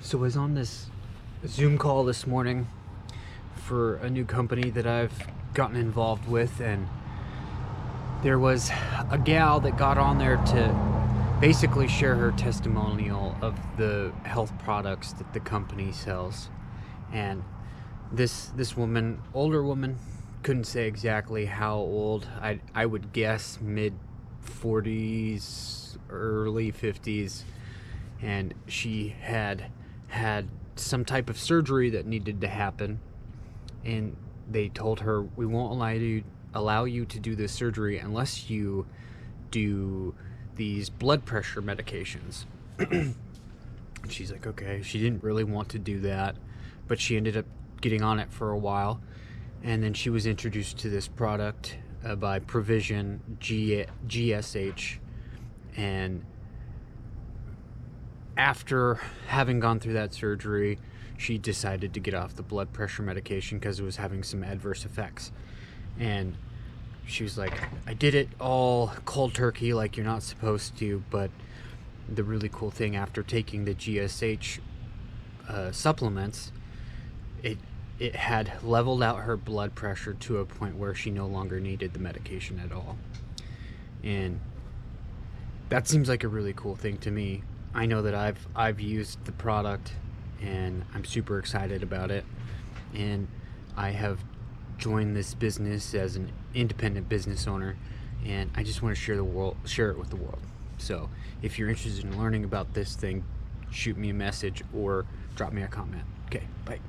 So I was on this Zoom call this morning for a new company that I've gotten involved with, and there was a gal that got on there to basically share her testimonial of the health products that the company sells. And this woman, older woman, couldn't say exactly how old. I would guess mid 40s, early 50s, and she had some type of surgery that needed to happen, and they told her, we won't allow you to do this surgery unless you do these blood pressure medications. She's like, okay. She didn't really want to do that, but she ended up getting on it for a while, and then she was introduced to this product by Provizion, GSH, and after having gone through that surgery, she decided to get off the blood pressure medication because it was having some adverse effects. And she was like, I did it all cold turkey like you're not supposed to, but the really cool thing, after taking the GSH supplements, it had leveled out her blood pressure to a point where she no longer needed the medication at all. And that seems like a really cool thing to me. I know that I've used the product, and I'm super excited about it, and I have joined this business as an independent business owner, and I just want to share it with the world. So if you're interested in learning about this thing, shoot me a message or drop me a comment. Okay, bye.